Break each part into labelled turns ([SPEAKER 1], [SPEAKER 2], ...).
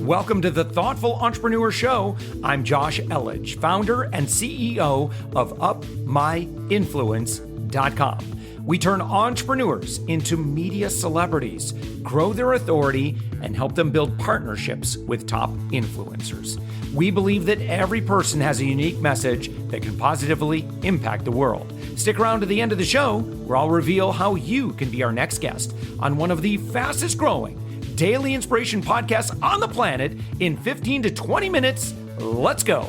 [SPEAKER 1] Welcome to the Thoughtful Entrepreneur Show. I'm Josh Elledge, founder and CEO of UpMyInfluence.com. We turn entrepreneurs into media celebrities, grow their authority, and help them build partnerships with top influencers. We believe that every person has a unique message that can positively impact the world. Stick around to the end of the show, where I'll reveal how you can be our next guest on one of the fastest growing daily inspiration podcasts on the planet in 15 to 20 minutes. Let's go.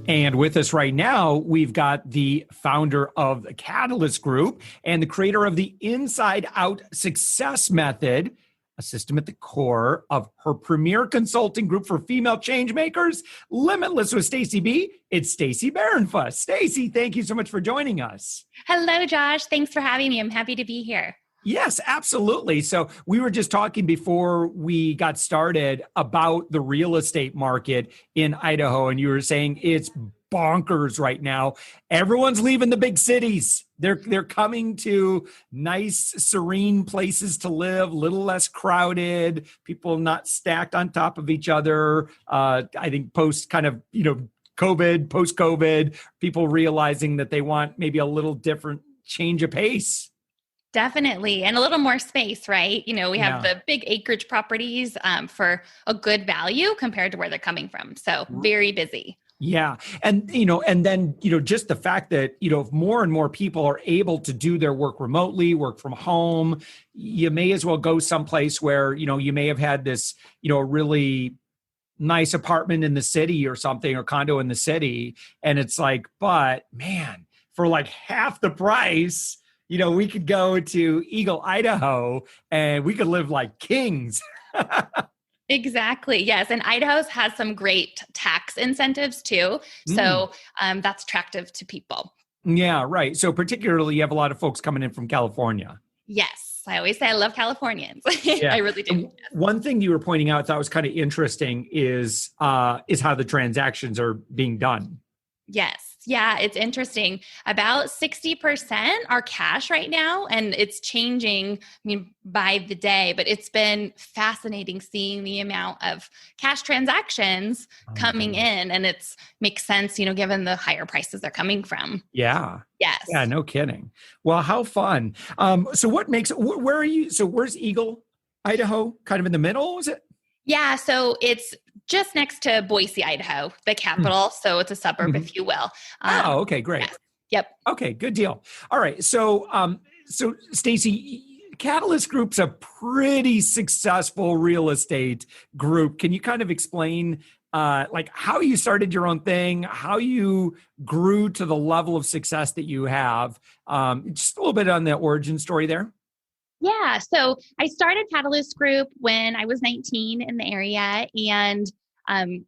[SPEAKER 1] And with us right now, we've got the founder of the Catalyst Group and the creator of the Inside Out Success Method, a system at the core of her premier consulting group for female change makers, Limitless with Stacy B. It's Stacy Bahrenfuss. Stacy, thank you so much for joining us.
[SPEAKER 2] Hello, Josh. Thanks for having me. I'm happy to be here.
[SPEAKER 1] Yes, absolutely. So we were just talking before we got started about the real estate market in Idaho, and you were saying it's bonkers right now. Everyone's leaving the big cities. They're coming to nice, serene places to live, a little less crowded, people not stacked on top of each other. I think post post-COVID, people realizing that they want maybe a little different change of pace.
[SPEAKER 2] Definitely. And a little more space, right? We have the big acreage properties for a good value compared to where they're coming from. So very busy.
[SPEAKER 1] Yeah. And then just the fact that, if more and more people are able to do their work remotely, work from home, you may as well go someplace where, you may have had this, a really nice apartment in the city or something, or condo in the city. And it's like, but man, for like half the price, we could go to Eagle, Idaho, and we could live like kings.
[SPEAKER 2] Exactly. Yes. And Idaho has some great tax incentives too. So that's attractive to people.
[SPEAKER 1] Yeah, right. So particularly you have a lot of folks coming in from California.
[SPEAKER 2] Yes. I always say I love Californians.
[SPEAKER 1] Yeah.
[SPEAKER 2] I really do. Yes.
[SPEAKER 1] One thing you were pointing out that was kind of interesting is how the transactions are being done.
[SPEAKER 2] Yes. Yeah, it's interesting. About 60% are cash right now, and it's changing, by the day, but it's been fascinating seeing the amount of cash transactions coming in, and it's makes sense, given the higher prices they're coming from.
[SPEAKER 1] Yeah.
[SPEAKER 2] Yes.
[SPEAKER 1] Yeah, no kidding. Well, how fun. So where are you? So where's Eagle, Idaho? Kind of in the middle, is it?
[SPEAKER 2] Yeah, so it's just next to Boise, Idaho, the capital. So it's a suburb, if you will.
[SPEAKER 1] Okay, great.
[SPEAKER 2] Yes. Yep.
[SPEAKER 1] Okay, good deal. All right. So Stacy, Catalyst Group's a pretty successful real estate group. Can you kind of explain how you started your own thing, how you grew to the level of success that you have? Just a little bit on the origin story there.
[SPEAKER 2] Yeah. So I started Catalyst Group when I was 19 in the area, and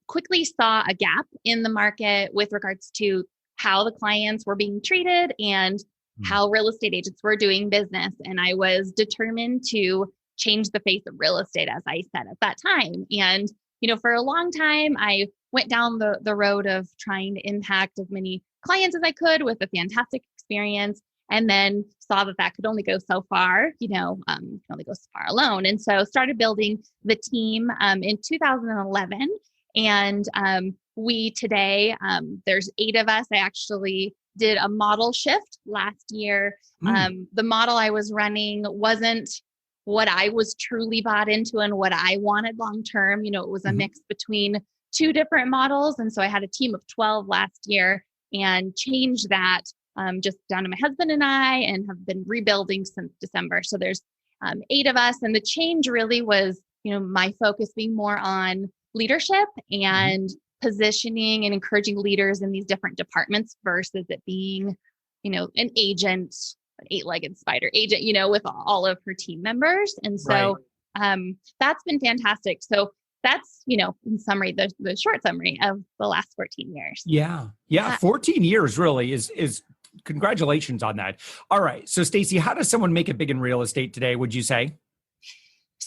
[SPEAKER 2] quickly saw a gap in the market with regards to how the clients were being treated and how real estate agents were doing business. And I was determined to change the face of real estate, as I said at that time. And, for a long time, I went down the road of trying to impact as many clients as I could with a fantastic experience. And then saw that could only go so far, you can only go so far alone. And so started building the team in 2011. And we today, there's 8 of us. I actually did a model shift last year. The model I was running wasn't what I was truly bought into and what I wanted long-term. It was a mix between 2 different models. And so I had a team of 12 last year and changed that just down to my husband and I, and have been rebuilding since December. So there's 8 of us. And the change really was, my focus being more on leadership and positioning and encouraging leaders in these different departments versus it being, an agent, an 8-legged spider agent, with all of her team members. And so that's been fantastic. So that's, in summary, the short summary of the last 14 years.
[SPEAKER 1] Yeah. 14 years really is congratulations on that. All right. So Stacy, how does someone make it big in real estate today, would you say?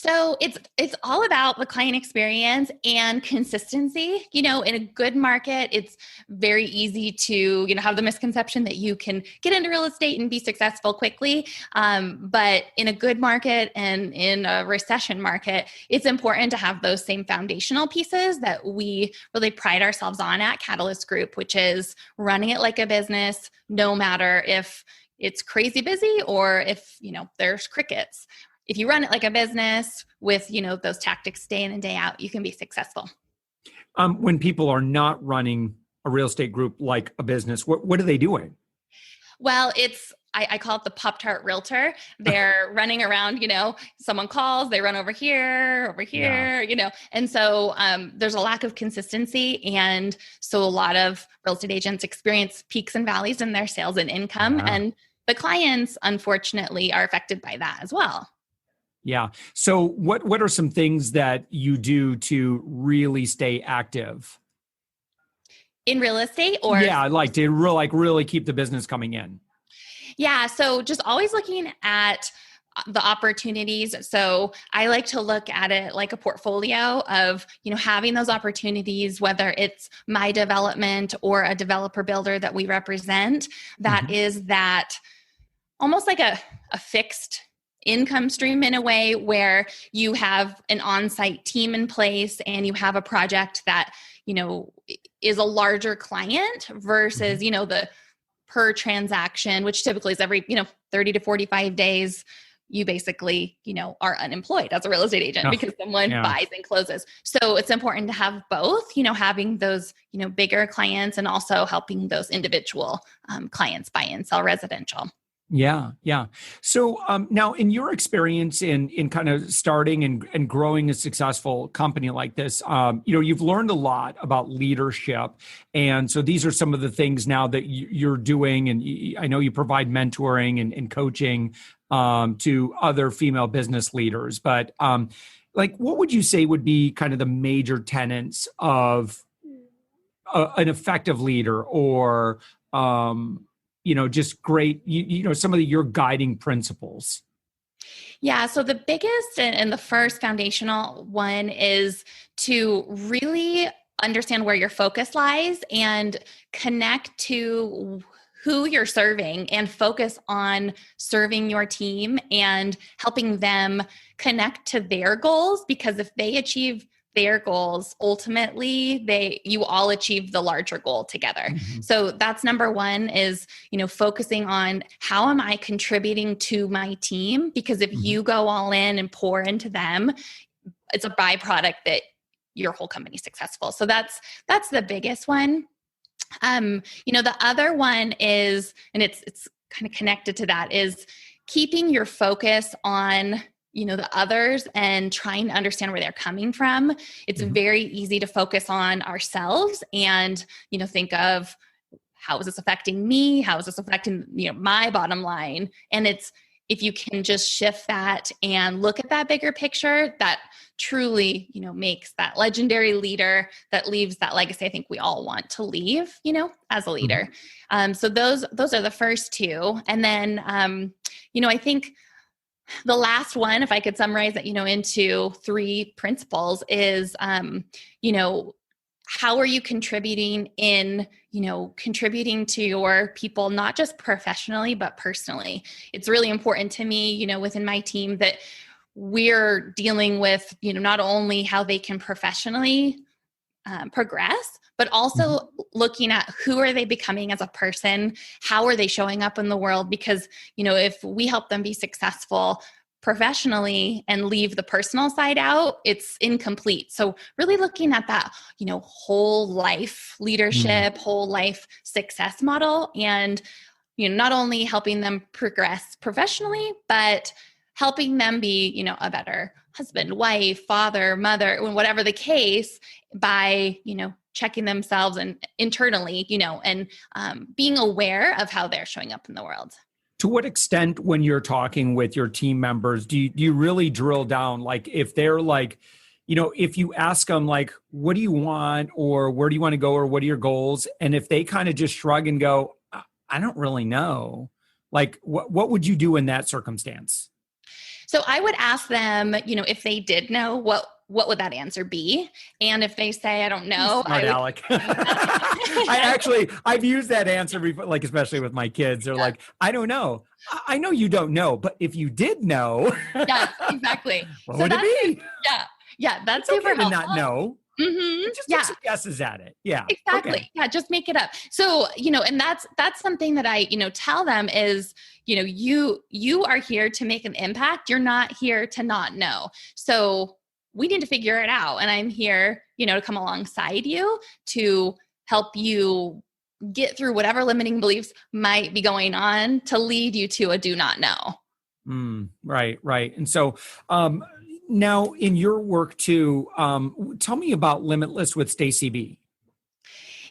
[SPEAKER 2] So it's all about the client experience and consistency. In a good market, it's very easy to, have the misconception that you can get into real estate and be successful quickly. But in a good market and in a recession market, it's important to have those same foundational pieces that we really pride ourselves on at Catalyst Group, which is running it like a business, no matter if it's crazy busy or if, there's crickets. If you run it like a business with, those tactics day in and day out, you can be successful.
[SPEAKER 1] When people are not running a real estate group like a business, what are they doing?
[SPEAKER 2] Well, I call it the Pop-Tart realtor. They're running around, someone calls, they run over here, yeah. And so there's a lack of consistency. And so a lot of real estate agents experience peaks and valleys in their sales and income. Yeah. And the clients, unfortunately, are affected by that as well.
[SPEAKER 1] Yeah. So what are some things that you do to really stay active?
[SPEAKER 2] In real estate or?
[SPEAKER 1] Yeah, like to really keep the business coming in.
[SPEAKER 2] Yeah. So just always looking at the opportunities. So I like to look at it like a portfolio of, having those opportunities, whether it's my development or a developer builder that we represent, that is that almost like a fixed income stream in a way where you have an on-site team in place and you have a project that, is a larger client versus, the per transaction, which typically is every, 30 to 45 days, you basically, are unemployed as a real estate agent because someone buys and closes. So it's important to have both, having those, bigger clients and also helping those individual clients buy and sell residential.
[SPEAKER 1] Yeah. Yeah. So now in your experience in kind of starting and growing a successful company like this, you've learned a lot about leadership. And so these are some of the things now that you're doing. And I know you provide mentoring and coaching to other female business leaders. But what would you say would be kind of the major tenets of an effective leader or just great, some of your guiding principles?
[SPEAKER 2] Yeah. So the biggest and the first foundational one is to really understand where your focus lies and connect to who you're serving and focus on serving your team and helping them connect to their goals, because if they achieve their goals, ultimately you all achieve the larger goal together. So that's number one is, focusing on how am I contributing to my team? Because if you go all in and pour into them, it's a byproduct that your whole company's successful. So that's the biggest one. The other one is, and it's kind of connected to that, is keeping your focus on the others and trying to understand where they're coming from. It's very easy to focus on ourselves and, think of how is this affecting me? How is this affecting, my bottom line? And if you can just shift that and look at that bigger picture, that truly, makes that legendary leader that leaves that legacy I think we all want to leave, as a leader. So those are the first two. And then, I think the last one, if I could summarize it, into 3 principles is, how are you contributing to your people, not just professionally, but personally? It's really important to me, within my team that we're dealing with, not only how they can professionally progress, but also looking at who are they becoming as a person? How are they showing up in the world? Because, if we help them be successful professionally and leave the personal side out, it's incomplete. So really looking at that, whole life leadership, whole life success model, and, not only helping them progress professionally, but helping them be, a better husband, wife, father, mother, whatever the case, by, checking themselves and internally, and being aware of how they're showing up in the world.
[SPEAKER 1] To what extent, when you're talking with your team members, do you really drill down? Like if they're like, if you ask them like, what do you want, or where do you want to go, or what are your goals? And if they kind of just shrug and go, I don't really know, like what would you do in that circumstance?
[SPEAKER 2] So I would ask them, if they did know, what would that answer be? And if they say, I don't know,
[SPEAKER 1] Smart Alec. I've used that answer before, like, especially with my kids. They're like, I don't know. I know you don't know, but if you did know,
[SPEAKER 2] yes, exactly.
[SPEAKER 1] what would it be?
[SPEAKER 2] Yeah, that's
[SPEAKER 1] It's
[SPEAKER 2] super
[SPEAKER 1] okay to
[SPEAKER 2] helpful.
[SPEAKER 1] not know.
[SPEAKER 2] Mm-hmm.
[SPEAKER 1] Just take some guesses at it. Yeah.
[SPEAKER 2] Exactly.
[SPEAKER 1] Okay.
[SPEAKER 2] Yeah. Just make it up. So, and that's something that I, tell them is, you are here to make an impact. You're not here to not know. So we need to figure it out. And I'm here, to come alongside you to help you get through whatever limiting beliefs might be going on to lead you to a do not know.
[SPEAKER 1] Right. And so, now in your work too, tell me about Limitless with Stacy B.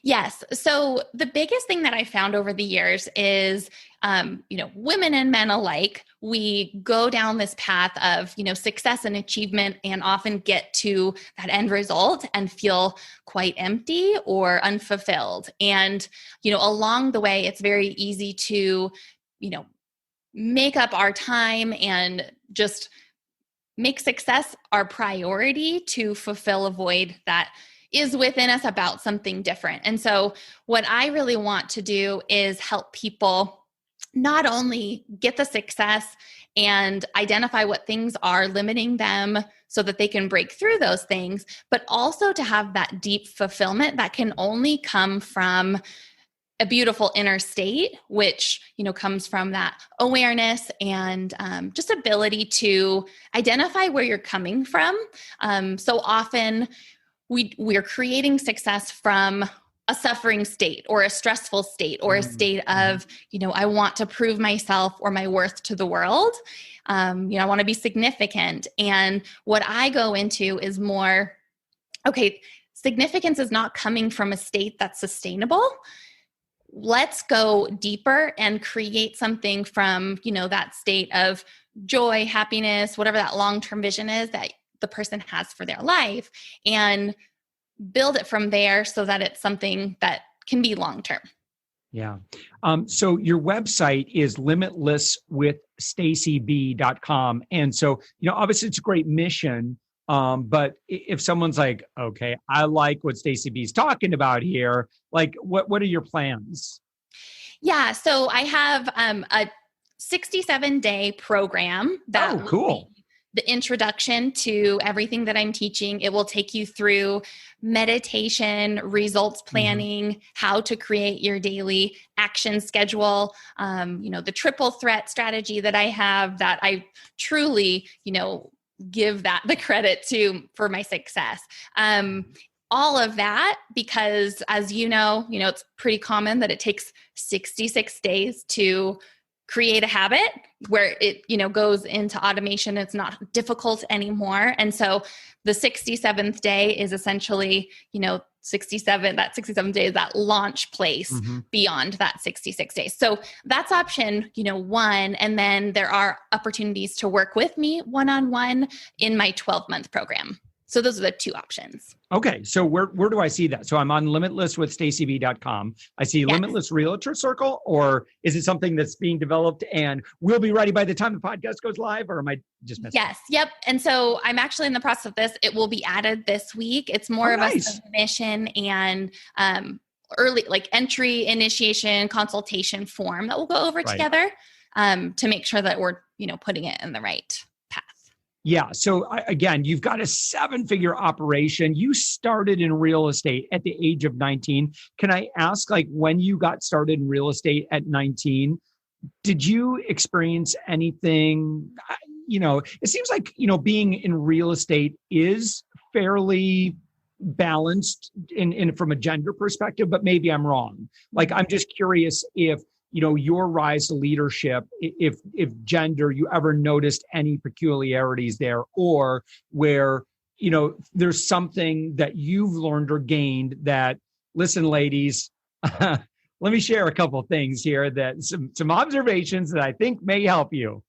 [SPEAKER 2] Yes. So the biggest thing that I found over the years is, women and men alike, we go down this path of, success and achievement and often get to that end result and feel quite empty or unfulfilled. And, along the way, it's very easy to, make up our time and just make success our priority to fulfill a void that is within us about something different. And so what I really want to do is help people not only get the success and identify what things are limiting them so that they can break through those things, but also to have that deep fulfillment that can only come from a beautiful inner state, which, comes from that awareness and just ability to identify where you're coming from. So often we're creating success from a suffering state or a stressful state or a state of, I want to prove myself or my worth to the world. I want to be significant. And what I go into is more, okay, significance is not coming from a state that's sustainable. Let's go deeper and create something from, that state of joy, happiness, whatever that long-term vision is that the person has for their life, and build it from there so that it's something that can be long-term.
[SPEAKER 1] Yeah. So your website is limitlesswithstacyb.com. And so, obviously it's a great mission. But if someone's like, okay, I like what Stacy B is talking about here, like what are your plans?
[SPEAKER 2] Yeah. So I have a 67-day program that
[SPEAKER 1] cool.
[SPEAKER 2] The introduction to everything that I'm teaching. It will take you through meditation, results planning, how to create your daily action schedule, the triple threat strategy that I have that I truly, give that the credit to for my success. All of that because as it's pretty common that it takes 66 days to create a habit where it, goes into automation. It's not difficult anymore. And so the 67th day is essentially, 67 days, that launch place beyond that 66 days. So that's option, one. And then there are opportunities to work with me one-on-one in my 12-month program. So those are the two options.
[SPEAKER 1] Okay. So where do I see that? So I'm on limitlesswithstacyb.com. I see Limitless Realtor Circle, or is it something that's being developed and will be ready by the time the podcast goes live, or am I just missing?
[SPEAKER 2] Yes. Yep. And so I'm actually in the process of this. It will be added this week. It's more of a submission and early like entry, initiation, consultation form that we'll go over together to make sure that we're, putting it in the right path.
[SPEAKER 1] Yeah. So again, you've got a 7-figure operation. You started in real estate at the age of 19. Can I ask, like, when you got started in real estate at 19, did you experience anything? It seems like, being in real estate is fairly balanced in from a gender perspective, but maybe I'm wrong. Like, I'm just curious if, your rise to leadership, if gender, you ever noticed any peculiarities there, or where, there's something that you've learned or gained that, listen, ladies, let me share a couple of things here that some observations that I think may help you.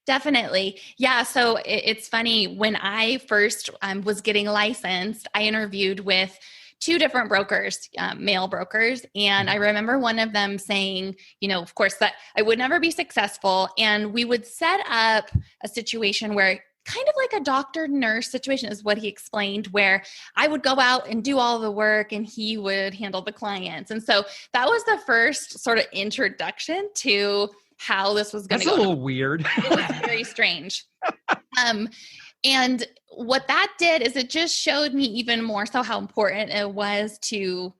[SPEAKER 2] Definitely. Yeah. So it's funny, when I first was getting licensed, I interviewed with two different brokers, male brokers. And I remember one of them saying, of course, that I would never be successful. And we would set up a situation where kind of like a doctor nurse situation is what he explained, where I would go out and do all the work and he would handle the clients. And so that was the first sort of introduction to how this was going to go.
[SPEAKER 1] That's a little weird.
[SPEAKER 2] It was very strange. And what that did is it just showed me even more so how important it was to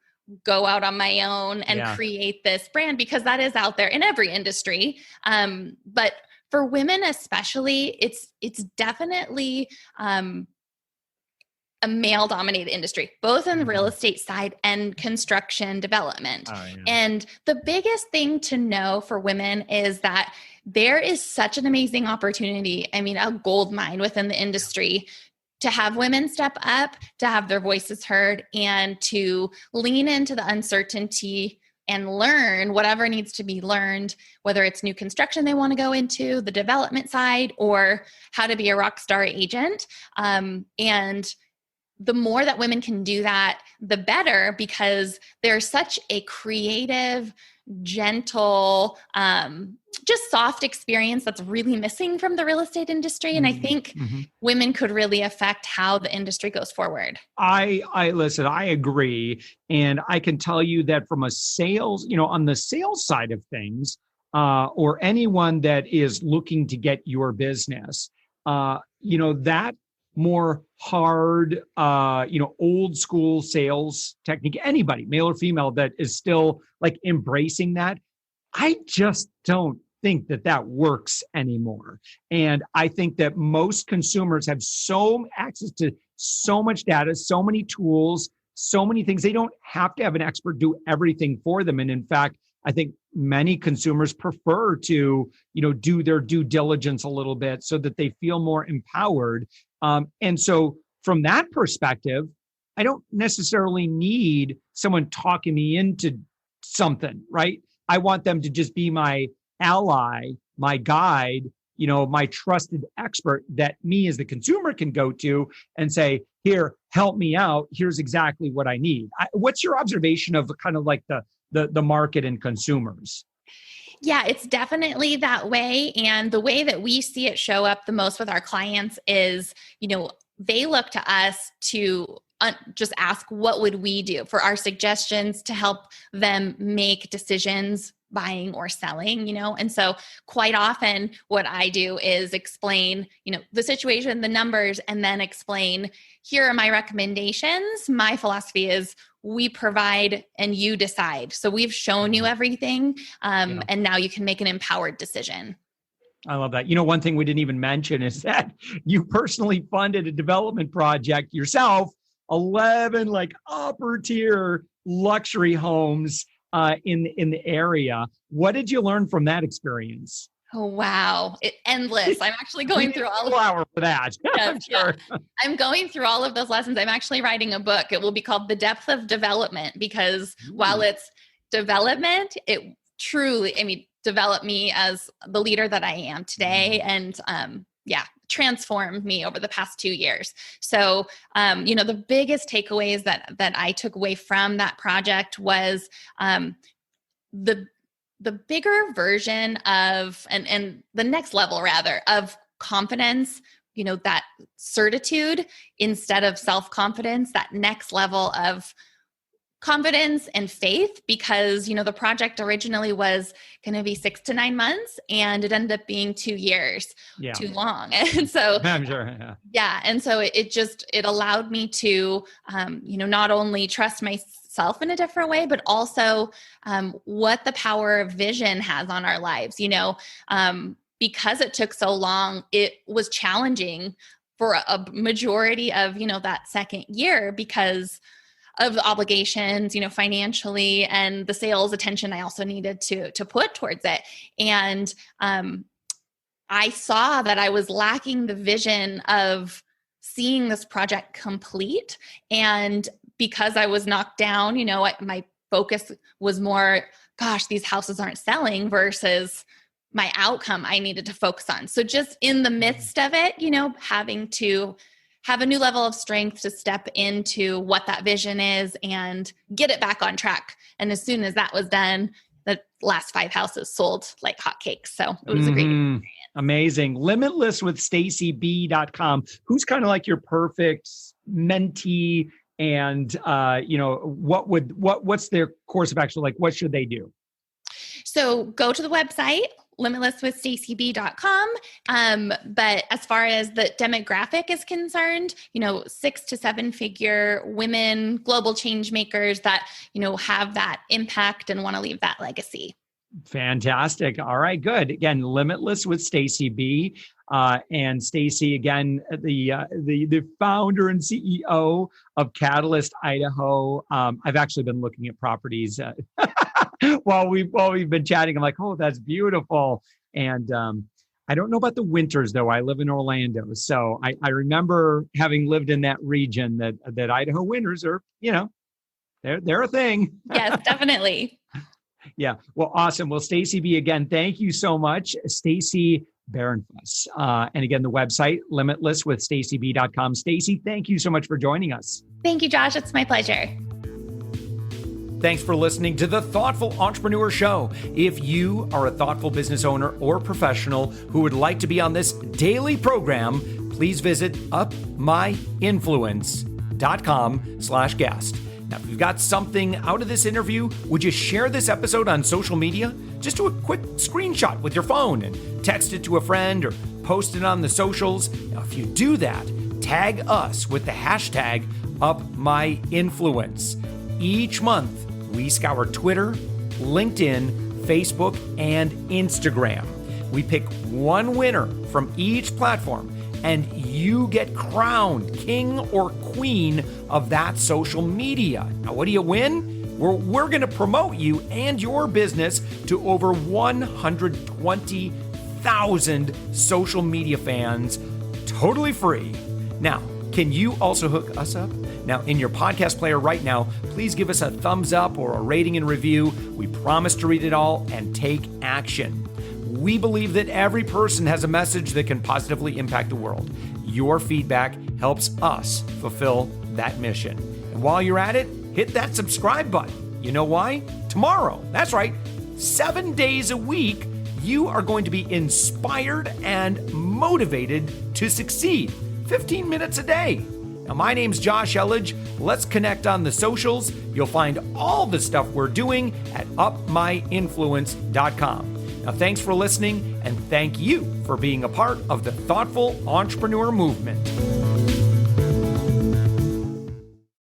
[SPEAKER 2] go out on my own and create this brand, because that is out there in every industry. But for women especially, it's definitely a male-dominated industry, both in the real estate side and construction development. Oh, yeah. And the biggest thing to know for women is that there is such an amazing opportunity, a gold mine within the industry, to have women step up, to have their voices heard, and to lean into the uncertainty and learn whatever needs to be learned, whether it's new construction they want to go into, the development side, or how to be a rock star agent. And the more that women can do that, the better, because there's such a creative, gentle, just soft experience that's really missing from the real estate industry. And I think women could really affect how the industry goes forward.
[SPEAKER 1] I listen, I agree. And I can tell you that from a sales, on the sales side of things, or anyone that is looking to get your business, that more hard, old school sales technique, anybody, male or female, that is still like embracing that, I just don't think that works anymore. And I think that most consumers have access to so much data, so many tools, so many things. They don't have to have an expert do everything for them. And in fact, I think many consumers prefer to, do their due diligence a little bit so that they feel more empowered. And so from that perspective, I don't necessarily need someone talking me into something, right? I want them to just be my ally, my guide, my trusted expert that me as the consumer can go to and say, here, help me out. Here's exactly what I need. What's your observation of kind of like the market and consumers?
[SPEAKER 2] Yeah, it's definitely that way. And the way that we see it show up the most with our clients is, they look to us to just ask, what would we do, for our suggestions to help them make decisions, buying or selling, And so quite often what I do is explain, the situation, the numbers, and then explain, here are my recommendations. My philosophy is we provide and you decide. So we've shown you everything, and now you can make an empowered decision.
[SPEAKER 1] I love that. One thing we didn't even mention is that you personally funded a development project yourself, 11 like upper tier luxury homes in the area. What did you learn from that experience?
[SPEAKER 2] Oh, wow. Endless. I'm actually going through all of
[SPEAKER 1] hour for that.
[SPEAKER 2] Yes, sure. Yeah. I'm going through all of those lessons. I'm actually writing a book. It will be called The Depth of Development, because while it's development, it truly, developed me as the leader that I am today. And transformed me over the past 2 years. So, the biggest takeaways that I took away from that project was the bigger version of, and the next level rather, of confidence, that certitude instead of self-confidence, that next level of confidence and faith, because, the project originally was going to be 6 to 9 months and it ended up being 2 years, too long. And so,
[SPEAKER 1] I'm sure.
[SPEAKER 2] Yeah. And so it allowed me to, not only trust myself in a different way, but also what the power of vision has on our lives, because it took so long, it was challenging for a majority of, that second year, because of the obligations, financially, and the sales attention I also needed to put towards it. And I saw that I was lacking the vision of seeing this project complete. And because I was knocked down, my focus was more, gosh, these houses aren't selling, versus my outcome I needed to focus on. So just in the midst of it, having to have a new level of strength to step into what that vision is and get it back on track. And as soon as that was done, the last 5 houses sold like hotcakes. So it was a great experience.
[SPEAKER 1] Amazing. Limitlesswithstacyb.com. Who's kind of like your perfect mentee, and what's their course of action? Like, what should they do?
[SPEAKER 2] So go to the website, limitlesswithstacyb.com. But as far as the demographic is concerned, 6 to 7 figure women, global change makers that, have that impact and want to leave that legacy.
[SPEAKER 1] Fantastic. All right, good. Again, Limitless with Stacy B. And Stacy, again, the founder and CEO of Catalyst Idaho. I've actually been looking at properties while we've been chatting. I'm like, oh, that's beautiful. And I don't know about the winters though. I live in Orlando, so I remember having lived in that region that Idaho winters are, they're a thing.
[SPEAKER 2] Yes, definitely.
[SPEAKER 1] Yeah. Well, awesome. Well, Stacy B, again, thank you so much. Stacy Bahrenfuss. And again, the website, limitlesswithstacyb.com. Stacy, thank you so much for joining us.
[SPEAKER 2] Thank you, Josh. It's my pleasure.
[SPEAKER 1] Thanks for listening to the Thoughtful Entrepreneur Show. If you are a thoughtful business owner or professional who would like to be on this daily program, please visit upmyinfluence.com/guest. Now, if you've got something out of this interview, would you share this episode on social media? Just do a quick screenshot with your phone and text it to a friend or post it on the socials. Now, if you do that, tag us with the hashtag UpMyInfluence. Each month, we scour Twitter, LinkedIn, Facebook, and Instagram. We pick one winner from each platform, and you get crowned king or queen of that social media. Now, what do you win? We're going to promote you and your business to over 120,000 social media fans, totally free. Now, can you also hook us up? Now, in your podcast player right now, please give us a thumbs up or a rating and review. We promise to read it all and take action. We believe that every person has a message that can positively impact the world. Your feedback helps us fulfill that mission. And while you're at it, hit that subscribe button. You know why? Tomorrow, that's right, 7 days a week, you are going to be inspired and motivated to succeed. 15 minutes a day. Now, my name's Josh Elledge. Let's connect on the socials. You'll find all the stuff we're doing at upmyinfluence.com. Now, thanks for listening, and thank you for being a part of the Thoughtful Entrepreneur Movement.